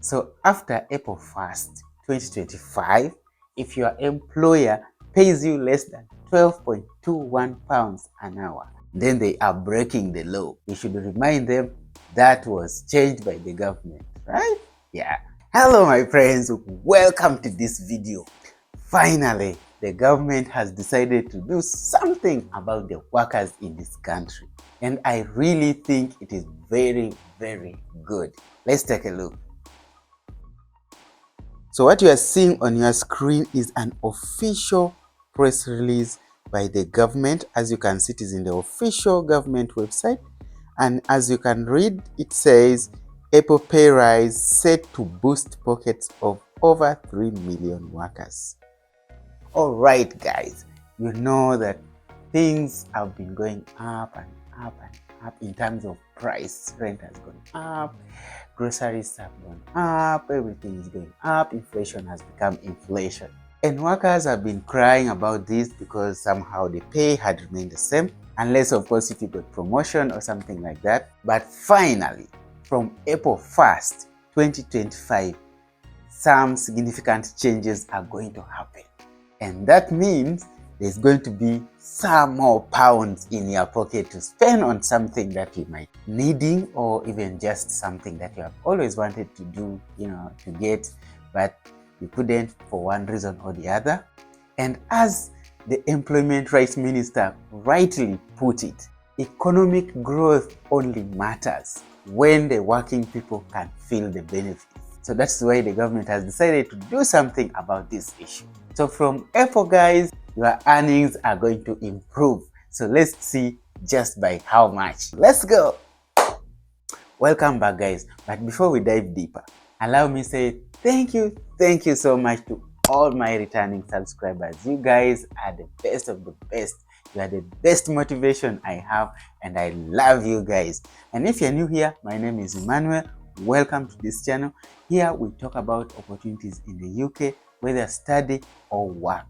So after April 1st, 2025, if your employer pays you less than £12.21 an hour, then they are breaking the law. You should remind them that was changed by the government, right? Yeah. Hello my friends, welcome to this video. Finally, the government has decided to do something about the workers in this country. And I really think it is very, very good. Let's take a look. So what you are seeing on your screen is an official press release by the government. As you can see, it is in the official government website. And as you can read, it says, April pay rise set to boost pockets of over 3 million workers. All right, guys, you know that things have been going up and up and up in terms of price. Rent has gone up, groceries have gone up, everything is going up, inflation has become inflation. And workers have been crying about this because somehow the pay had remained the same, unless of course if you got promotion or something like that. But finally, from April 1st, 2025, some significant changes are going to happen. And that means there's going to be some more pounds in your pocket to spend on something that you might needing, or even just something that you have always wanted to do, to get, but you couldn't for one reason or the other. And as the Employment Rights Minister rightly put it, economic growth only matters when the working people can feel the benefits. So that's why the government has decided to do something about this issue. So from April, guys, your earnings are going to improve. So let's see just by how much. Let's go. Welcome back, guys. But before we dive deeper, allow me to say thank you so much to all my returning subscribers. You guys are the best of the best. You are the best motivation I have, and I love you guys. And if you're new here, my name is Emmanuel. Welcome to this channel. Here we talk about opportunities in the UK, whether study or work.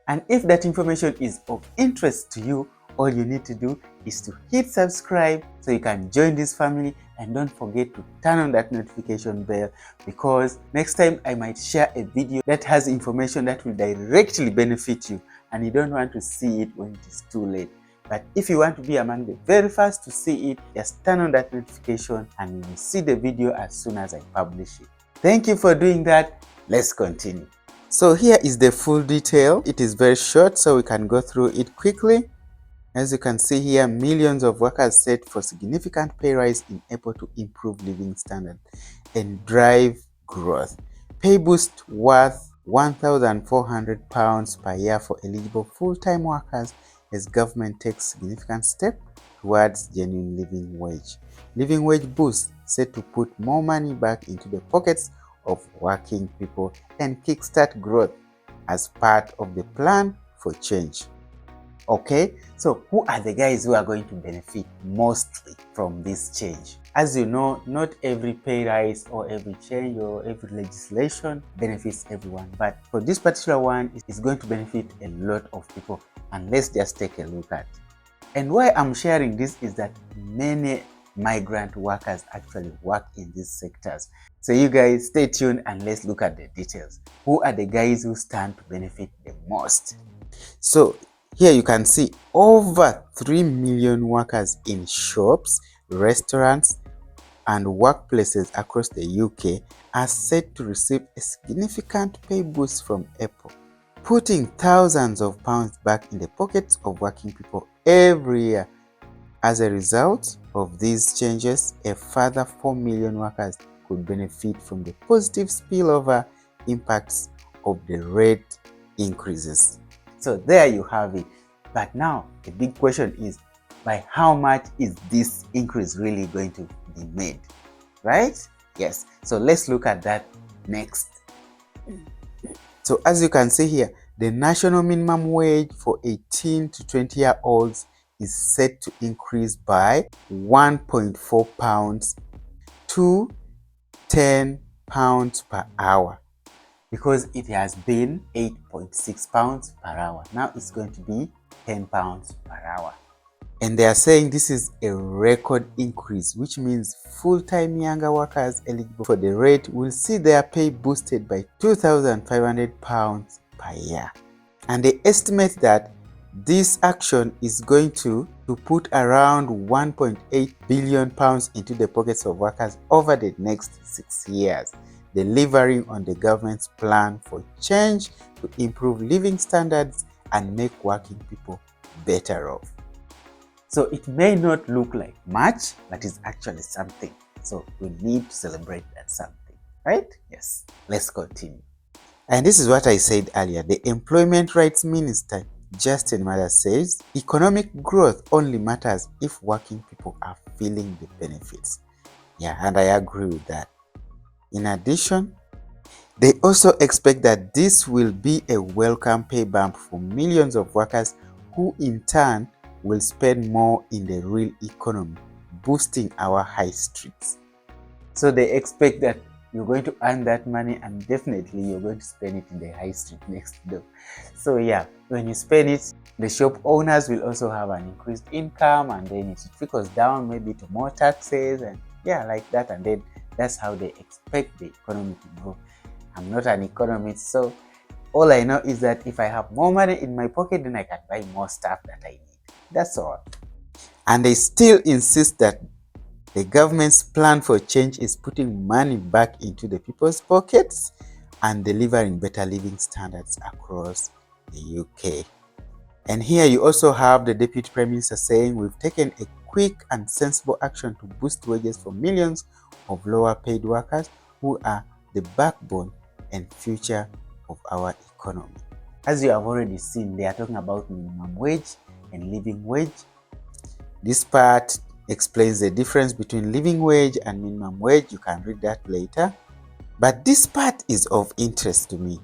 And if that information is of interest to you, all you need to do is to hit subscribe so you can join this family, and don't forget to turn on that notification bell, because next time I might share a video that has information that will directly benefit you and you don't want to see it when it is too late. But if you want to be among the very first to see it, just turn on that notification and you will see the video as soon as I publish it. Thank you for doing that. Let's continue. So here is the full detail. It is very short, so we can go through it quickly. As you can see here, millions of workers set for significant pay rise in April to improve living standards and drive growth. Pay boost worth £1,400 per year for eligible full-time workers as government takes significant step towards genuine living wage. Living wage boost set to put more money back into the pockets of working people and kickstart growth as part of the plan for change. Okay, so who are the guys who are going to benefit mostly from this change? As you know, not every pay rise or every change or every legislation benefits everyone, but for this particular one, it's going to benefit a lot of people. And let's just take a look at it. And why I'm sharing this is that many migrant workers actually work in these sectors. So you guys stay tuned and let's look at the details. Who are the guys who stand to benefit the most? So here you can see over 3 million workers in shops, restaurants, and workplaces across the UK are set to receive a significant pay boost from April, putting thousands of pounds back in the pockets of working people every year. As a result of these changes, a further 4 million workers could benefit from the positive spillover impacts of the rate increases. So there you have it. But now the big question is, by how much is this increase really going to be made? Right? Yes. So let's look at that next. So as you can see here, the national minimum wage for 18 to 20-year-olds is set to increase by £1.4 to £10 per hour, because it has been £8.6 per hour. Now it's going to be £10 per hour. And they are saying this is a record increase, which means full-time younger workers eligible for the rate will see their pay boosted by £2,500 per year. And they estimate that this action is going to put around £1.8 billion into the pockets of workers over the next 6 years, delivering on the government's plan for change to improve living standards and make working people better off. So it may not look like much, but it's actually something. So we need to celebrate that something, right? Yes. Let's continue. And this is what I said earlier. The Employment Rights Minister, Justin Mother, says economic growth only matters if working people are feeling the benefits. Yeah, and I agree with that. In addition, they also expect that this will be a welcome pay bump for millions of workers who in turn will spend more in the real economy, boosting our high streets. So they expect that you're going to earn that money and definitely you're going to spend it in the high street next door. So yeah, when you spend it, the shop owners will also have an increased income, and then it trickles down maybe to more taxes and yeah, like that. And then that's how they expect the economy to grow. I'm not an economist, so all I know is that if I have more money in my pocket, then I can buy more stuff that I need. That's all. And they still insist that the government's plan for change is putting money back into the people's pockets and delivering better living standards across the UK. And here you also have the Deputy Prime Minister saying we've taken a quick and sensible action to boost wages for millions of lower paid workers who are the backbone and future of our economy. As you have already seen, they are talking about minimum wage and living wage. This part explains the difference between living wage and minimum wage. You can read that later. But this part is of interest to me.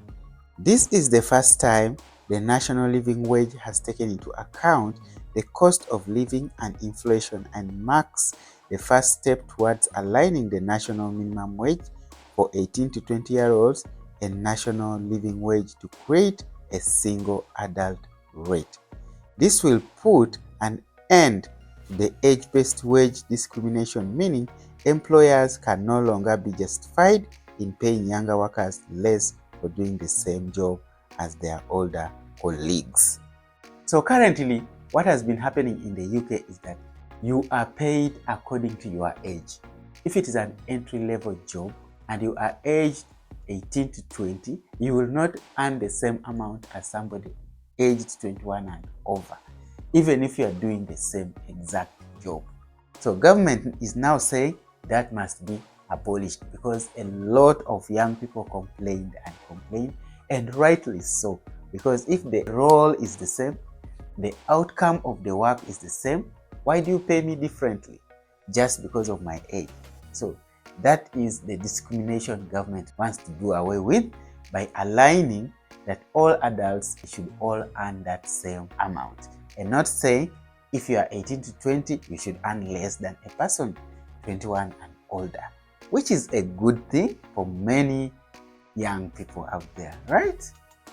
This is the first time the national living wage has taken into account the cost of living and inflation, and marks the first step towards aligning the national minimum wage for 18 to 20-year-olds and national living wage to create a single adult rate. This will put an end to the age-based wage discrimination, meaning employers can no longer be justified in paying younger workers less for doing the same job as their older colleagues. So currently, what has been happening in the UK is that you are paid according to your age. If it is an entry-level job and you are aged 18 to 20, you will not earn the same amount as somebody aged 21 and over, even if you are doing the same exact job. So government is now saying that must be abolished, because a lot of young people complained, and rightly so, because if the role is the same, the outcome of the work is the same, why do you pay me differently just because of my age? So that is the discrimination government wants to do away with by aligning that all adults should all earn that same amount, and not saying if you are 18 to 20, you should earn less than a person 21 and older, which is a good thing for many young people out there, right?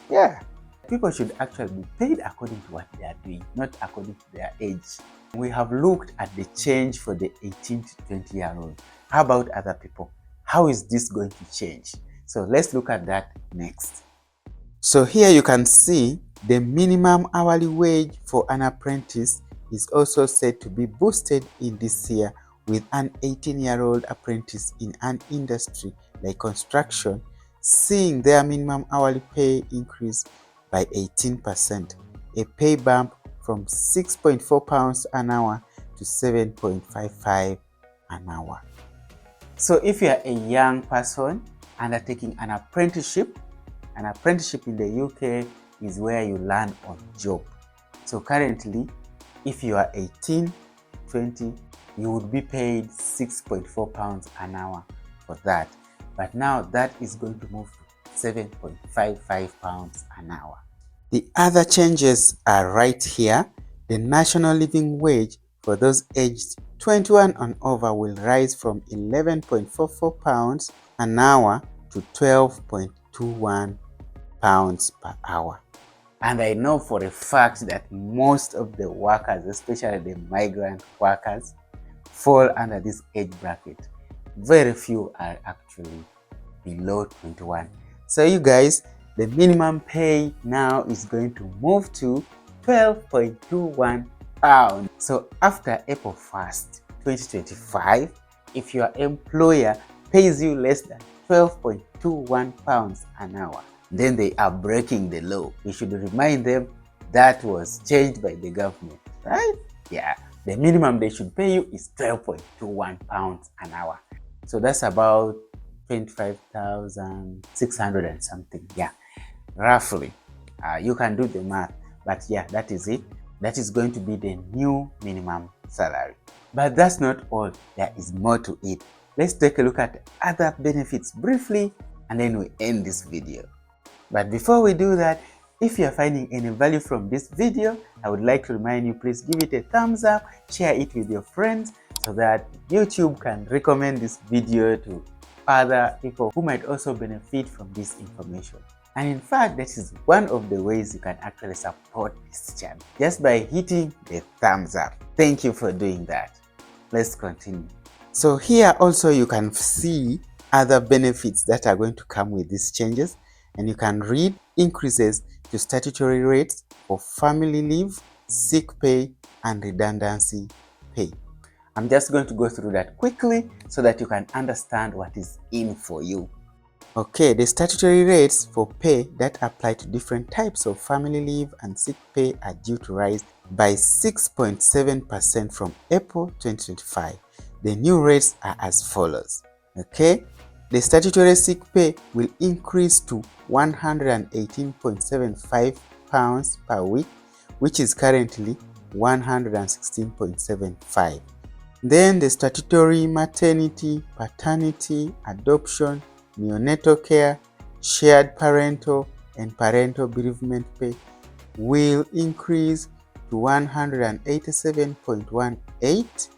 Yeah. People should actually be paid according to what they are doing, not according to their age. We have looked at the change for the 18 to 20-year-old. How about other people? How is this going to change? So let's look at that next. So here you can see the minimum hourly wage for an apprentice is also said to be boosted in this year, with an 18-year-old apprentice in an industry like construction seeing their minimum hourly pay increase by 18%, a pay bump from £6.4 an hour to £7.55 an hour. So if you are a young person undertaking an apprenticeship in the UK is where you learn on job. So currently, if you are 18, 20, you would be paid £6.4 an hour for that. But now that is going to move to £7.55 an hour. The other changes are right here. The national living wage for those aged 21 and over will rise from £11.44 an hour to £12.21 per hour. And I know for a fact that most of the workers, especially the migrant workers, fall under this age bracket. Very few are actually below 21. So you guys, the minimum pay now is going to move to 12.21 pounds. So after April 1st, 2025, if your employer pays you less than 12.21 pounds an hour, then they are breaking the law. We should remind them that was changed by the government, right? Yeah, the minimum they should pay you is 12.21 pounds an hour. So that's about 25,600 and something. Yeah, roughly. You can do the math, but yeah, that is it. That is going to be the new minimum salary. But that's not all. There is more to it. Let's take a look at other benefits briefly, and then we end this video. But before we do that, if you are finding any value from this video, I would like to remind you, please give it a thumbs up, share it with your friends so that YouTube can recommend this video to other people who might also benefit from this information. And in fact, this is one of the ways you can actually support this channel, just by hitting the thumbs up. Thank you for doing that. Let's continue. So here also you can see other benefits that are going to come with these changes, and you can read increases to statutory rates for family leave, sick pay, and redundancy pay. I'm just going to go through that quickly so that you can understand what is in for you. Okay, the statutory rates for pay that apply to different types of family leave and sick pay are due to rise by 6.7% from April 2025. The new rates are as follows. Okay, the statutory sick pay will increase to 118.75 pounds per week, which is currently 116.75. Then the statutory maternity, paternity, adoption, neonatal care, shared parental and parental bereavement pay will increase to 187.18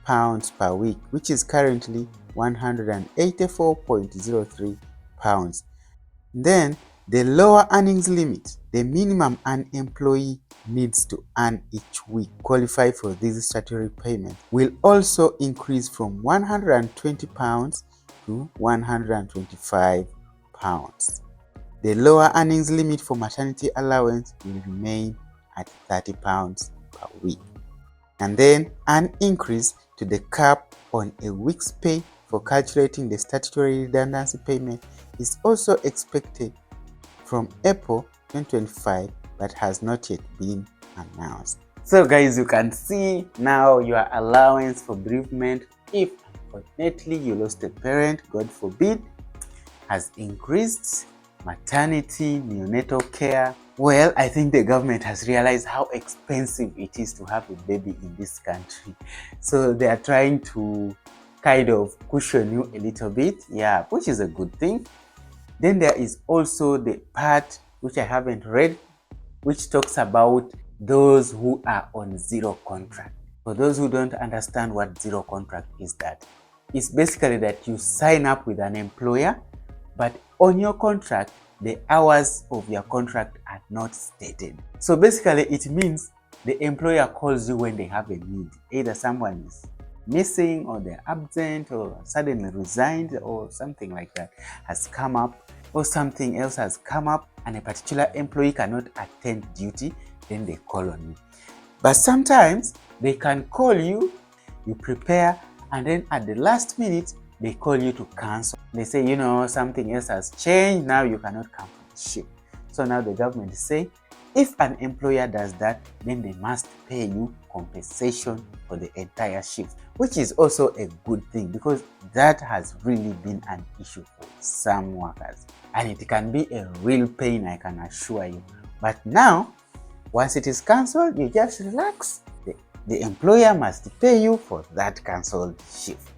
pounds per week, which is currently 184.03 pounds. Then the lower earnings limit, the minimum an employee needs to earn each week qualify for this statutory payment, will also increase from 120 pounds to 125 pounds. The lower earnings limit for maternity allowance will remain at 30 pounds per week. And then an increase to the cap on a week's pay for calculating the statutory redundancy payment is also expected from April 2025, but has not yet been announced. So guys, you can see now your allowance for bereavement, if unfortunately you lost a parent, God forbid, has increased. Maternity, neonatal care. Well, I think the government has realized how expensive it is to have a baby in this country. So they are trying to kind of cushion you a little bit, yeah, which is a good thing. Then there is also the part which I haven't read, which talks about those who are on zero contract. For those who don't understand what zero contract is, that it's basically that you sign up with an employer, but on your contract, the hours of your contract are not stated. So basically it means the employer calls you when they have a need. Either someone is missing, or they're absent, or suddenly resigned, or something like that has come up, or something else has come up and a particular employee cannot attend duty, then they call on you. But sometimes they can call you, you prepare, and then at the last minute they call you to cancel. They say, you know, something else has changed, now you cannot come for the shift. So now the government is saying, if an employer does that, then they must pay you compensation for the entire shift, which is also a good thing, because that has really been an issue for some workers. And it can be a real pain, I can assure you. But now, once it is cancelled, you just relax. The employer must pay you for that cancelled shift.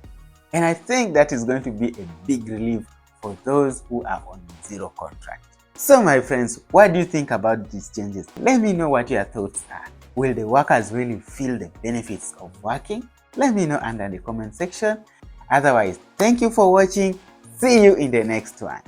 And I think that is going to be a big relief for those who are on zero contract. So my friends, what do you think about these changes? Let me know what your thoughts are. Will the workers really feel the benefits of working? Let me know under the comment section. Otherwise, thank you for watching. See you in the next one.